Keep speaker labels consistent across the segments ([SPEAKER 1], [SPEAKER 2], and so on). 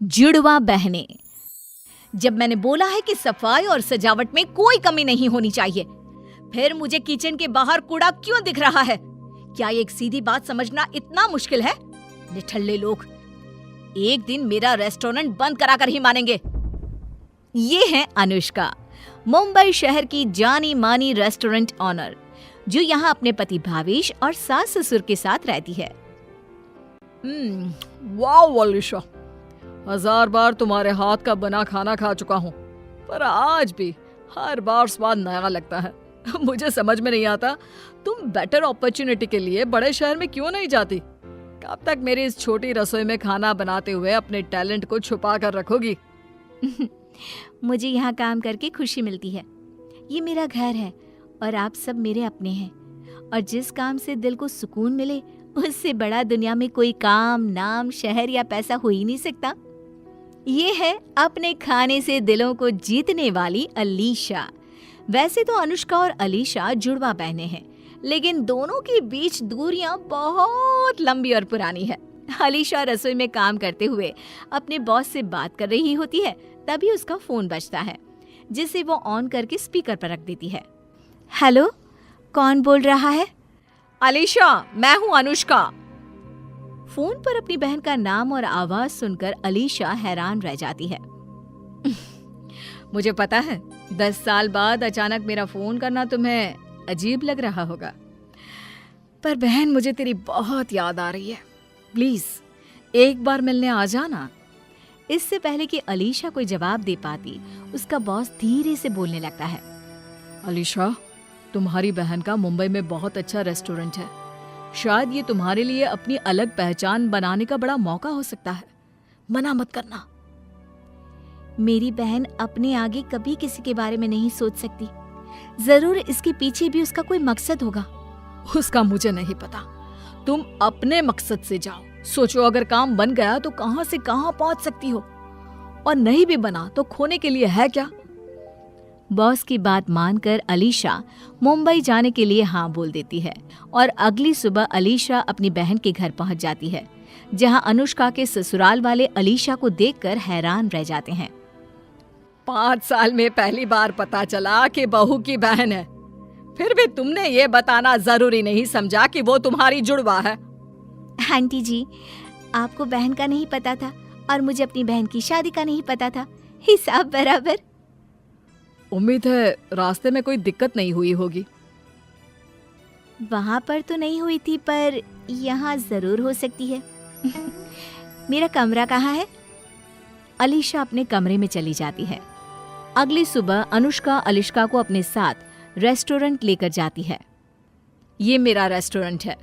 [SPEAKER 1] जुड़वा बहनें। जब मैंने बोला है कि सफाई और सजावट में कोई कमी नहीं होनी चाहिए, फिर मुझे किचन के बाहर कूड़ा क्यों दिख रहा है? क्या एक सीधी बात समझना इतना मुश्किल है? निठल्ले लोग, एक दिन मेरा रेस्टोरेंट बंद कराकर ही मानेंगे। ये है अनुष्का, मुंबई शहर की जानी मानी रेस्टोरेंट ऑनर, जो यहाँ अपने पति भावेश और सास ससुर के साथ रहती है।
[SPEAKER 2] वाह अलीशा, 1000 बार तुम्हारे हाथ का बना खाना खा चुका हूँ, पर आज भी हर बार स्वाद नया लगता है। मुझे समझ में नहीं आता तुम बेटर अपॉर्चुनिटी के लिए बड़े शहर में क्यों नहीं जाती? कब तक मेरी इस छोटी रसोई में खाना बनाते हुए अपने टैलेंट को छुपा कर रखोगी?
[SPEAKER 1] मुझे यहाँ काम करके खुशी मिलती है। ये मेरा घर है और आप सब मेरे अपने हैं, और जिस काम से दिल को सुकून मिले, उससे बड़ा दुनिया में कोई काम, नाम, शहर या पैसा हो ही नहीं सकता। ये है अपने खाने से दिलों को जीतने वाली अलीशा। वैसे तो अनुष्का और अलीशा जुड़वा बहनें हैं, लेकिन दोनों के बीच दूरियां बहुत लंबी और पुरानी है। अलीशा रसोई में काम करते हुए अपने बॉस से बात कर रही होती है, तभी उसका फोन बजता है, जिसे वो ऑन करके स्पीकर पर रख देती है। हेलो, कौन बोल रहा है?
[SPEAKER 2] अलीशा, मैं हूँ अनुष्का।
[SPEAKER 1] फोन पर अपनी बहन का नाम और आवाज सुनकर अलीशा हैरान रह जाती है।
[SPEAKER 2] मुझे पता है 10 साल बाद अचानक मेरा फोन करना तुम्हें अजीब लग रहा होगा, पर बहन मुझे तेरी बहुत याद आ रही है। प्लीज एक बार मिलने आ जाना।
[SPEAKER 1] इससे पहले कि अलीशा कोई जवाब दे पाती, उसका बॉस धीरे से बोलने लगता है।
[SPEAKER 2] अलीशा, तुम्हारी बहन का मुंबई में बहुत अच्छा रेस्टोरेंट है। शायद ये तुम्हारे लिए अपनी अलग पहचान बनाने का बड़ा मौका हो सकता है। मना मत करना।
[SPEAKER 1] मेरी बहन अपने आगे कभी किसी के बारे में नहीं सोच सकती। जरूर इसके पीछे भी उसका कोई मकसद होगा।
[SPEAKER 2] उसका मुझे नहीं पता। तुम अपने मकसद से जाओ। सोचो, अगर काम बन गया तो कहां से कहां पहुंच सकती हो, और नहीं भी बना तो खोने के लिए है क्या?
[SPEAKER 1] बॉस की बात मानकर अलीशा मुंबई जाने के लिए हाँ बोल देती है, और अगली सुबह अलीशा अपनी बहन के घर पहुंच जाती है, जहां अनुष्का के ससुराल वाले अलीशा को देखकर हैरान रह जाते हैं।
[SPEAKER 2] 5 साल में पहली बार पता चला कि बहू की बहन है, फिर भी तुमने ये बताना जरूरी नहीं समझा कि वो तुम्हारी जुड़वा है।
[SPEAKER 1] आंटी जी, आपको बहन का नहीं पता था और मुझे अपनी बहन की शादी का नहीं पता था। हिसाब बराबर।
[SPEAKER 2] उम्मीद है रास्ते में कोई दिक्कत नहीं हुई होगी।
[SPEAKER 1] वहां पर तो नहीं हुई थी, पर यहाँ जरूर हो सकती है। मेरा कमरा कहाँ है? अलीशा अपने कमरे में चली जाती है। अगली सुबह अनुष्का अलीशा को अपने साथ रेस्टोरेंट लेकर जाती है।
[SPEAKER 2] ये मेरा रेस्टोरेंट है,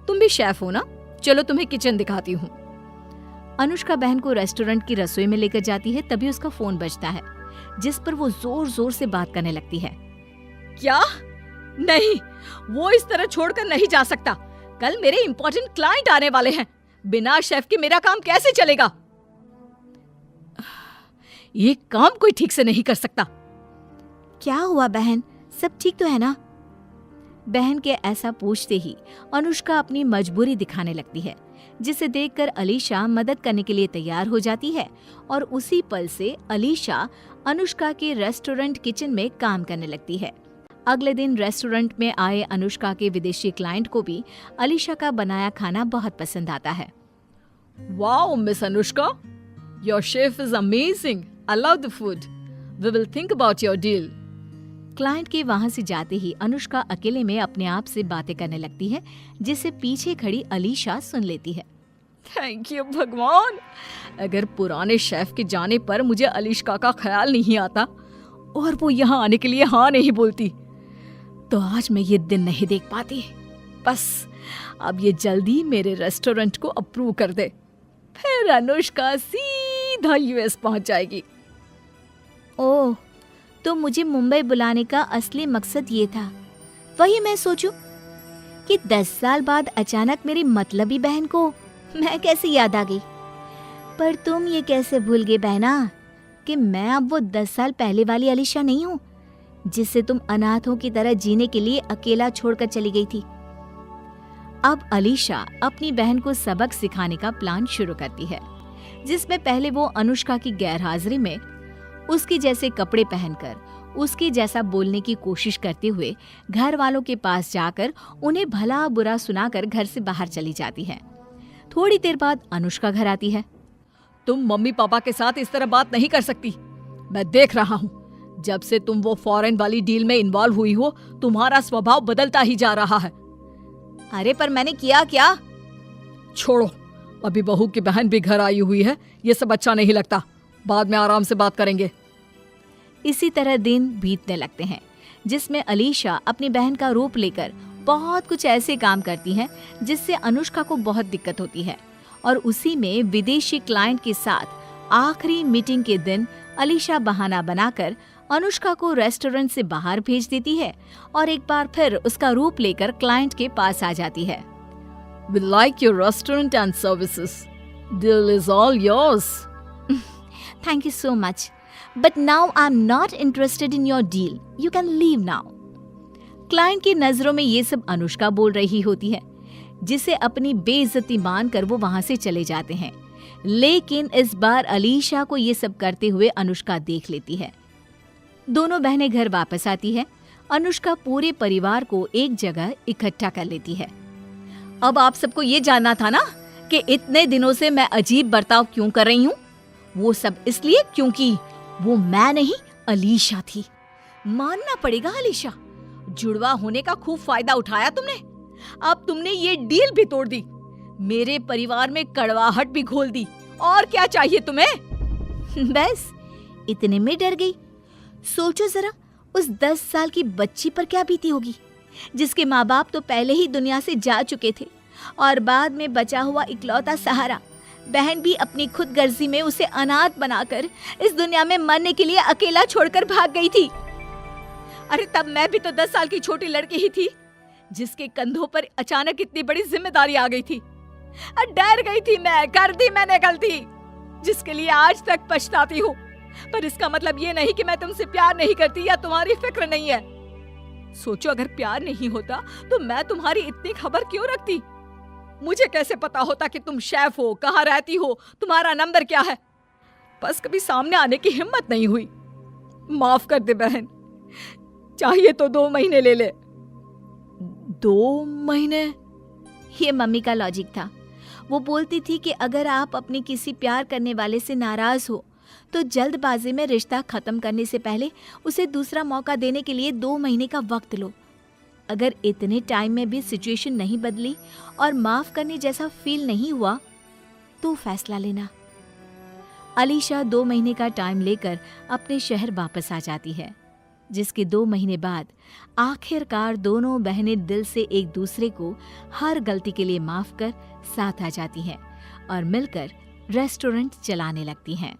[SPEAKER 2] तुम भी शेफ हो ना? चलो तुम्हें किचन दिखाती हूँ।
[SPEAKER 1] अनुष्का बहन को रेस्टोरेंट की रसोई में लेकर जाती है, तभी उसका फोन बजता है, जिस पर वो जोर जोर से बात करने लगती है।
[SPEAKER 2] क्या? नहीं, वो इस तरह छोड़कर नहीं जा सकता। कल मेरे इंपॉर्टेंट क्लाइंट आने वाले हैं। बिना शेफ के मेरा काम कैसे चलेगा? ये काम कोई ठीक से नहीं कर सकता।
[SPEAKER 1] क्या हुआ बहन, सब ठीक तो है ना? बहन के ऐसा पूछते ही अनुष्का अपनी मजबूरी दिखाने लगती है, जिसे देखकर अलीशा मदद करने के लिए तैयार हो जाती है, और उसी पल से अलीशा अनुष्का के रेस्टोरेंट किचन में काम करने लगती है। अगले दिन रेस्टोरेंट में आए अनुष्का के विदेशी क्लाइंट को भी अलीशा का बनाया खाना बहुत पसंद आता है।
[SPEAKER 2] Wow miss Anushka, your chef is amazing. I love the food. We will think about your deal.
[SPEAKER 1] Client के वहां से जाते ही अनुष्का अकेले में अपने आप से बातें करने लगती है, जिसे पीछे खड़ी अलीशा सुन लेती है।
[SPEAKER 2] थैंक यू भगवान, अगर पुराने शेफ के जाने पर मुझे अलीशा का ख्याल नहीं आता और वो यहाँ आने के लिए हाँ नहीं बोलती, तो आज मैं ये दिन नहीं देख पाती। बस अब ये जल्दी मेरे रेस्टोरेंट को अप्रूव कर दे, फिर अनुष्का सीधा यूएस पहुंच जाएगी।
[SPEAKER 1] ओह, तो मुझे मुंबई बुलाने का असली मकसद ये था। वही मैं सोचूं कि 10 साल बाद अचानक मेरी मतलबी बहन को मैं कैसे याद आ गई। पर तुम ये कैसे भूल गए बहना कि मैं अब वो 10 साल पहले वाली अलीशा नहीं हूँ, जिससे तुम अनाथों की तरह जीने के लिए अकेला छोड़कर चली गई थी। अब अलीशा अपनी बहन को सबक सिखाने का प्लान शुरू करती है, जिसमें पहले वो अनुष्का की गैरहाजिरी में उसकी जैसे कपड़े पहनकर उसकी जैसा बोलने की कोशिश करते हुए घर वालों के पास जाकर उन्हें भला बुरा सुनाकर घर से बाहर चली जाती है। थोड़ी देर बाद अनुष्का घर आती है।
[SPEAKER 2] तुम मम्मी पापा के साथ इस तरह बात नहीं कर सकती। मैं देख रहा हूँ, जब से तुम वो फॉरेन वाली डील में इन्वॉल्व हुई हो तुम्हारा स्वभाव बदलता ही जा रहा है।
[SPEAKER 1] अरे पर मैंने किया क्या?
[SPEAKER 2] छोड़ो, अभी बहू की बहन भी घर आई हुई है, ये सब अच्छा नहीं लगता। बाद में आराम से बात करेंगे।
[SPEAKER 1] इसी तरह दिन बीतने लगते हैं जिसमें अलीशा अपनी बहन का रूप लेकर बहुत कुछ ऐसे काम करती है जिससे अनुष्का को बहुत दिक्कत होती है। और उसी में विदेशी क्लाइंट के साथ आखिरी मीटिंग के दिन अलीशा बहाना बनाकर अनुष्का को रेस्टोरेंट से बाहर भेज देती है और एक बार फिर उसका रूप लेकर क्लाइंट के पास आ जाती है।
[SPEAKER 2] We like your restaurant and services. Deal is all yours.
[SPEAKER 1] Thank you so much. But now I'm not interested in your deal. You can leave now. Client की नजरों में ये सब अनुष्का बोल रही होती है, जिसे अपनी बेइज्जती मानकर वो वहां से चले जाते हैं। लेकिन इस बार अलीशा को ये सब करते हुए अनुष्का देख लेती है। दोनों बहनें घर वापस आती है। अनुष्का पूरे परिवार को एक जगह इकट्ठा कर लेती है।
[SPEAKER 2] अब आप सबको ये जानना था ना कि इतने दिनों से मैं अजीब बर्ताव क्यों कर रही हूँ। वो सब इसलिए क्योंकि वो मैं नहीं अलीशा थी। मानना पड़ेगा अलीशा, जुड़वा होने का खूब फायदा उठाया तुमने। अब तुमने ये डील भी तोड़ दी, मेरे परिवार में कड़वाहट भी घोल दी। और क्या चाहिए तुम्हें?
[SPEAKER 1] बस इतने में डर गई। सोचो जरा, उस 10 साल की बच्ची पर क्या बीती होगी, जिसके माँ बाप तो पहले ही दुनिया से जा चुके थे और बाद में बचा हुआ इकलौता सहारा बहन भी अपनी खुद गर्जी में उसे अनाथ बनाकर इस दुनिया में मरने के लिए अकेला छोड़कर भाग गई थी।
[SPEAKER 2] अरे तब मैं भी तो 10 साल की छोटी लड़की ही थी, जिसके कंधों पर अचानक इतनी बड़ी जिम्मेदारी आ गई थी। डर गई थी मैं, कर दी मैंने गलती, जिसके लिए आज तक पछताती हूँ। पर इसका मतलब ये नहीं कि मैं तुमसे प्यार नहीं करती या तुम्हारी फिक्र नहीं है। सोचो, अगर प्यार नहीं होता तो मैं तुम्हारी इतनी खबर क्यों रखती? मुझे कैसे पता होता कि तुम शेफ हो, कहाँ रहती हो, तुम्हारा नंबर क्या है? बस कभी सामने आने की हिम्मत नहीं हुई। माफ कर दे बहन, चाहिए तो 2 महीने ले ले।
[SPEAKER 1] 2 महीने? ये मम्मी का लॉजिक था। वो बोलती थी कि अगर आप अपने किसी प्यार करने वाले से नाराज हो तो जल्दबाजी में रिश्ता खत्म करने से पहले उसे दूसरा मौका देने के लिए 2 महीने का वक्त लो। अगर इतने टाइम में भी सिचुएशन नहीं बदली और माफ करने जैसा फील नहीं हुआ तो फैसला लेना। अलीशा 2 महीने का टाइम लेकर अपने शहर वापस आ जाती है, जिसके 2 महीने बाद आखिरकार दोनों बहनें दिल से एक दूसरे को हर गलती के लिए माफ कर साथ आ जाती हैं और मिलकर रेस्टोरेंट चलाने लगती हैं।